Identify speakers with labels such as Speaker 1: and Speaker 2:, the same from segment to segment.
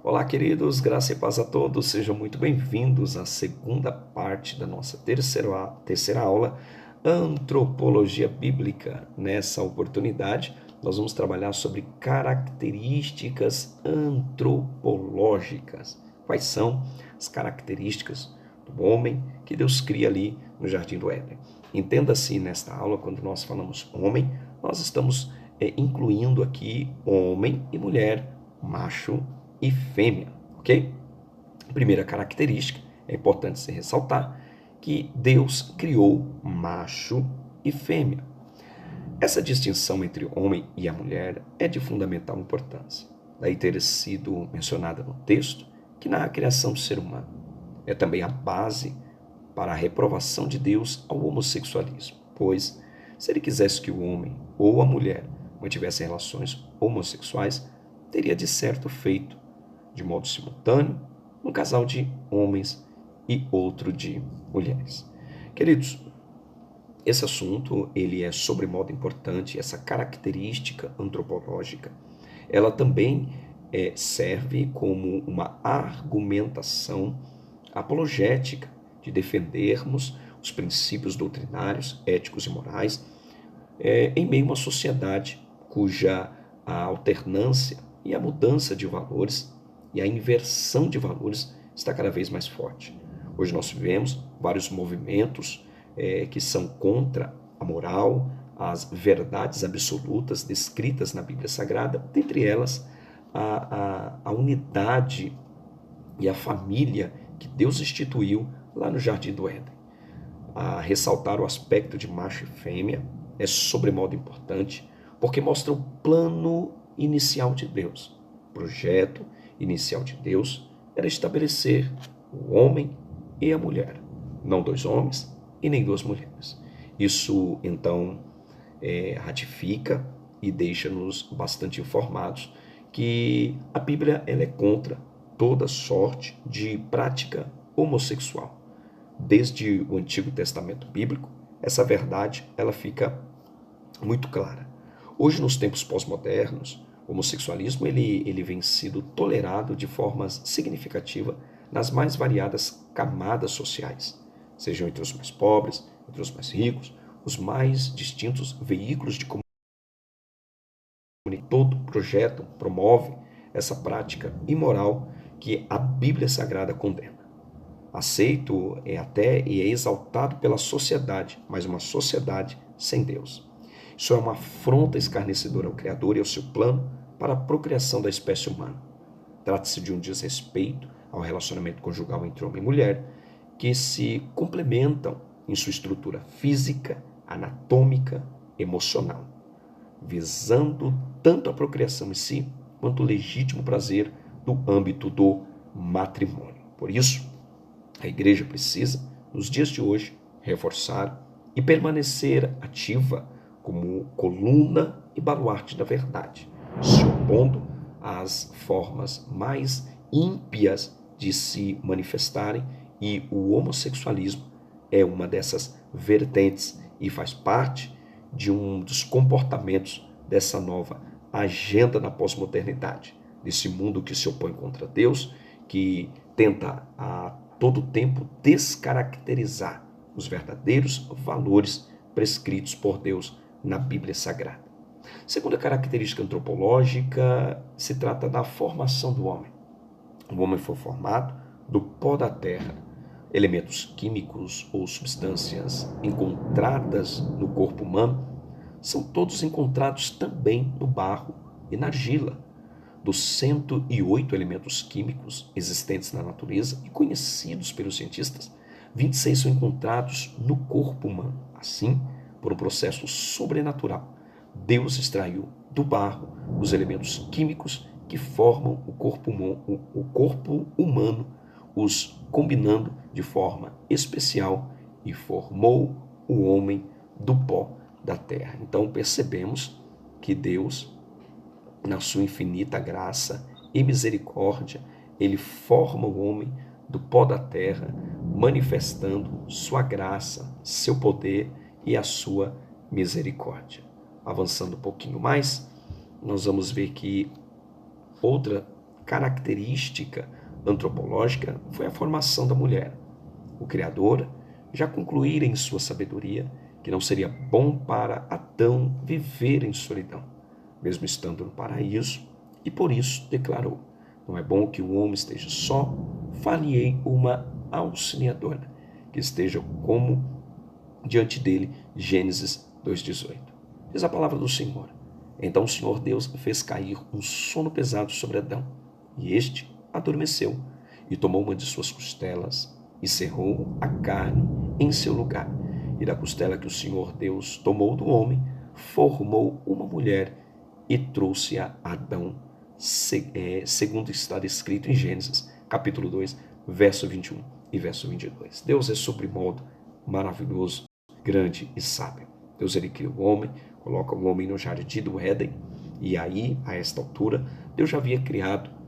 Speaker 1: Olá, queridos, graça e paz a todos, sejam muito bem-vindos à segunda parte da nossa terceira aula, Antropologia Bíblica. Nessa oportunidade, nós vamos trabalhar sobre características antropológicas. Quais são as características do homem que Deus cria ali no Jardim do Éden? Entenda-se nesta aula, quando nós falamos homem, nós estamos incluindo aqui homem e mulher, macho e fêmea, ok? Primeira característica, é importante se ressaltar que Deus criou macho e fêmea. Essa distinção entre o homem e a mulher é de fundamental importância. Daí ter sido mencionada no texto que na criação do ser humano é também a base para a reprovação de Deus ao homossexualismo, pois se ele quisesse que o homem ou a mulher mantivessem relações homossexuais, teria de certo feito de modo simultâneo um casal de homens e outro de mulheres. Queridos, esse assunto ele é sobremodo importante, essa característica antropológica, ela também serve como uma argumentação apologética de defendermos os princípios doutrinários, éticos e morais em meio a uma sociedade cuja a alternância e a mudança de valores e a inversão de valores está cada vez mais forte. Hoje nós vivemos vários movimentos que são contra a moral, as verdades absolutas descritas na Bíblia Sagrada, dentre elas a unidade e a família que Deus instituiu lá no Jardim do Éden. A ressaltar o aspecto de macho e fêmea é sobremodo importante, porque mostra o plano inicial de Deus. O projeto inicial de Deus era estabelecer o homem e a mulher, não dois homens e nem duas mulheres. Isso, então, ratifica e deixa-nos bastante informados que a Bíblia ela é contra toda sorte de prática homossexual. Desde o Antigo Testamento bíblico, essa verdade ela fica muito clara. Hoje, nos tempos pós-modernos, o homossexualismo ele vem sido tolerado de forma significativa nas mais variadas camadas sociais, sejam entre os mais pobres, entre os mais ricos, os mais distintos veículos de comunicação. Todo projeto promove essa prática imoral que a Bíblia Sagrada condena. Aceito até e é exaltado pela sociedade, mas uma sociedade sem Deus. Isso é uma afronta escarnecedora ao Criador e ao seu plano para a procriação da espécie humana. Trata-se de um desrespeito ao relacionamento conjugal entre homem e mulher, que se complementam em sua estrutura física, anatômica, emocional, visando tanto a procriação em si, quanto o legítimo prazer no âmbito do matrimônio. Por isso, a igreja precisa, nos dias de hoje, reforçar e permanecer ativa como coluna e baluarte da verdade, se opondo às formas mais ímpias de se manifestarem, e o homossexualismo é uma dessas vertentes e faz parte de um dos comportamentos dessa nova agenda na pós-modernidade, desse mundo que se opõe contra Deus, que tenta a todo tempo descaracterizar os verdadeiros valores prescritos por Deus na Bíblia Sagrada. Segunda característica antropológica se trata da formação do homem. O homem foi formado do pó da terra. Elementos químicos ou substâncias encontradas no corpo humano são todos encontrados também no barro e na argila. Dos 108 elementos químicos existentes na natureza e conhecidos pelos cientistas, 26 são encontrados no corpo humano. Assim, por um processo sobrenatural, Deus extraiu do barro os elementos químicos que formam o corpo humano, os combinando de forma especial e formou o homem do pó da terra. Então percebemos que Deus, na sua infinita graça e misericórdia, ele forma o homem do pó da terra, manifestando sua graça, seu poder e a sua misericórdia. Avançando um pouquinho mais, nós vamos ver que outra característica antropológica foi a formação da mulher. O Criador já concluíra em sua sabedoria que não seria bom para Adão viver em solidão, mesmo estando no paraíso, e por isso declarou: não é bom que o homem esteja só, far-lhe-ei uma auxiliadora, que esteja como diante dele. Gênesis 2,18. Diz a palavra do Senhor: então o Senhor Deus fez cair um sono pesado sobre Adão, e este adormeceu, e tomou uma de suas costelas, e cerrou a carne em seu lugar. E da costela que o Senhor Deus tomou do homem, formou uma mulher, e trouxe a Adão, segundo está escrito em Gênesis, capítulo 2, verso 21 e verso 22. Deus é sobremodo maravilhoso, grande e sábio. Deus, ele cria o homem, coloca o homem no jardim do Éden, e aí, a esta altura, Deus já havia criado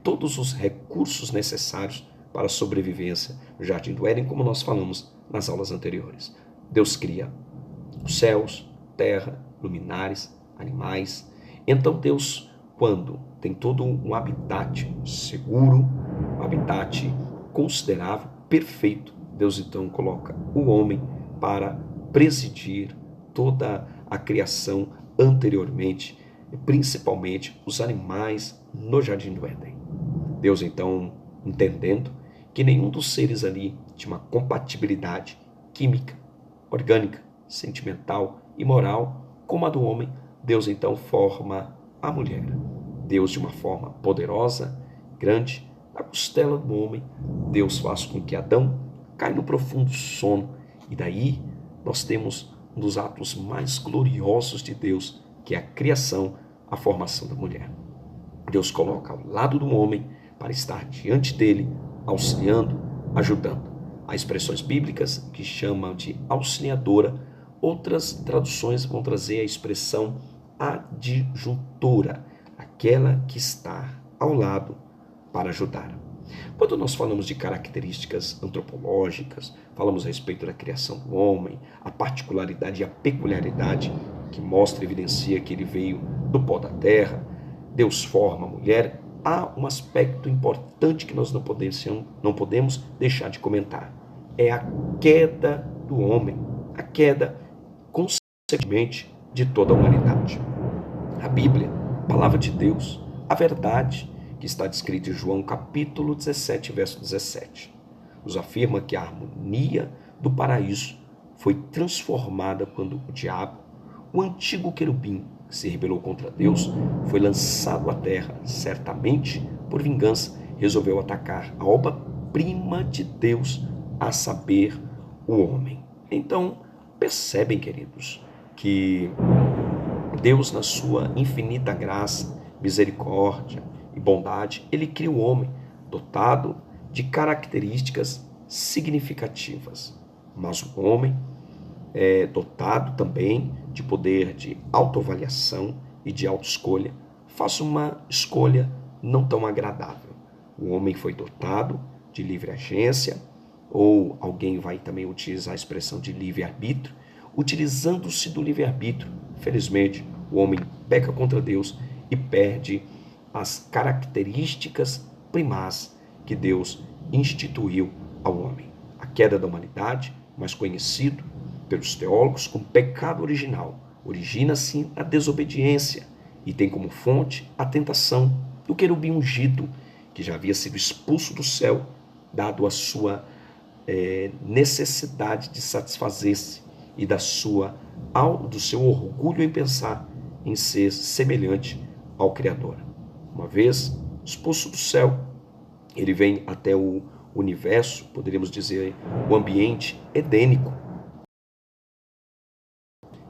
Speaker 1: todos os recursos necessários para a sobrevivência no jardim do Éden, como nós falamos nas aulas anteriores. Deus cria os céus, terra, luminares, animais. Então Deus, quando tem todo um habitat seguro, um habitat considerável, perfeito, Deus então coloca o homem para presidir toda a criação anteriormente, principalmente os animais no jardim do Éden. Deus então, entendendo que nenhum dos seres ali tinha uma compatibilidade química, orgânica, sentimental e moral como a do homem, Deus então forma a mulher. Deus, de uma forma poderosa, grande, na costela do homem, Deus faz com que Adão caia no profundo sono, e daí nós temos um dos atos mais gloriosos de Deus, que é a criação, a formação da mulher. Deus coloca ao lado do homem para estar diante dele, auxiliando, ajudando. Há expressões bíblicas que chamam de auxiliadora, outras traduções vão trazer a expressão adjuntora, aquela que está ao lado para ajudar. Quando nós falamos de características antropológicas, falamos a respeito da criação do homem, a particularidade e a peculiaridade que mostra e evidencia que ele veio do pó da terra, Deus forma a mulher, há um aspecto importante que nós não podemos deixar de comentar. É a queda do homem, a queda, consequentemente, de toda a humanidade. A Bíblia, a palavra de Deus, a verdade que está descrita em João capítulo 17, verso 17, nos afirma que a harmonia do paraíso foi transformada quando o diabo, o antigo querubim que se rebelou contra Deus, foi lançado à terra. Certamente, por vingança, resolveu atacar a obra-prima de Deus, a saber, o homem. Então, percebem, queridos, que Deus, na sua infinita graça, misericórdia e bondade, ele cria o homem dotado de características significativas. Mas o homem é dotado também de poder de autoavaliação e de autoescolha. Faça uma escolha não tão agradável. O homem foi dotado de livre agência, ou alguém vai também utilizar a expressão de livre-arbítrio. Utilizando-se do livre-arbítrio, felizmente, o homem peca contra Deus e perde as características primais que Deus instituiu ao homem. A queda da humanidade, mais conhecido pelos teólogos como pecado original, origina-se na desobediência e tem como fonte a tentação do querubim ungido, que já havia sido expulso do céu, dado a sua necessidade de satisfazer-se e do seu orgulho em pensar em ser semelhante ao Criador. Uma vez expulso do céu, ele vem até o universo, poderíamos dizer, o ambiente edênico.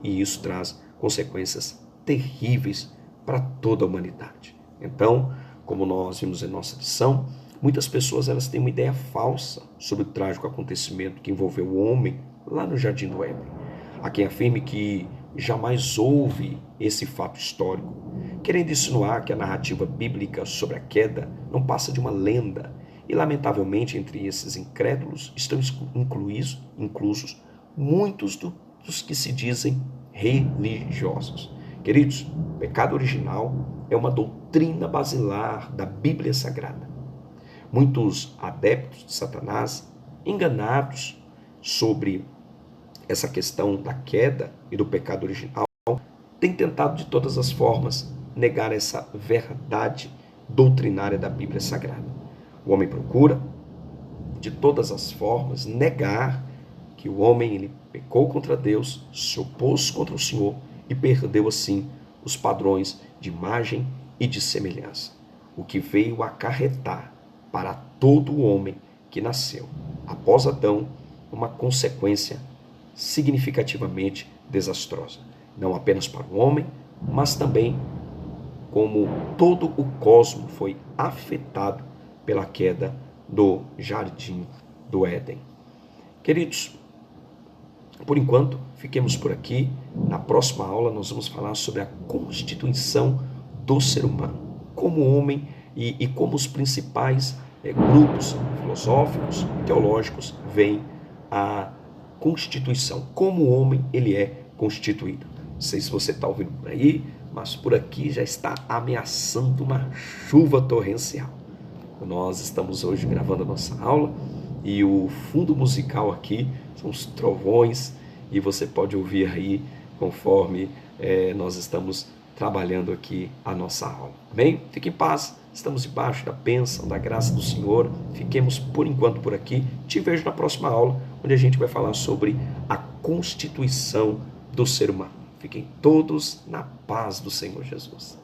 Speaker 1: E isso traz consequências terríveis para toda a humanidade. Então, como nós vimos em nossa lição, muitas pessoas elas têm uma ideia falsa sobre o trágico acontecimento que envolveu o homem lá no Jardim do Éden. Há quem afirme que jamais houve esse fato histórico, querendo insinuar que a narrativa bíblica sobre a queda não passa de uma lenda, e lamentavelmente entre esses incrédulos estão inclusos muitos dos que se dizem religiosos, Queridos, o pecado original é uma doutrina basilar da Bíblia Sagrada. Muitos adeptos de Satanás, enganados sobre essa questão da queda e do pecado original, têm tentado de todas as formas negar essa verdade doutrinária da Bíblia Sagrada. O homem procura, de todas as formas, negar que o homem ele pecou contra Deus, se opôs contra o Senhor e perdeu assim os padrões de imagem e de semelhança, o que veio acarretar para todo o homem que nasceu após Adão uma consequência significativamente desastrosa, não apenas para o homem, mas também como todo o cosmos foi afetado pela queda do jardim do Éden. Queridos, por enquanto, fiquemos por aqui. Na próxima aula nós vamos falar sobre a constituição do ser humano, como homem e como os principais grupos filosóficos, teológicos, veem a constituição, como o homem ele é constituído. Não sei se você está ouvindo por aí, mas por aqui já está ameaçando uma chuva torrencial. Nós estamos hoje gravando a nossa aula e o fundo musical aqui são os trovões e você pode ouvir aí conforme nós estamos trabalhando aqui a nossa aula. Amém? Fique em paz, estamos debaixo da bênção, da graça do Senhor. Fiquemos por enquanto por aqui. Te vejo na próxima aula, onde a gente vai falar sobre a constituição do ser humano. Fiquem todos na paz do Senhor Jesus.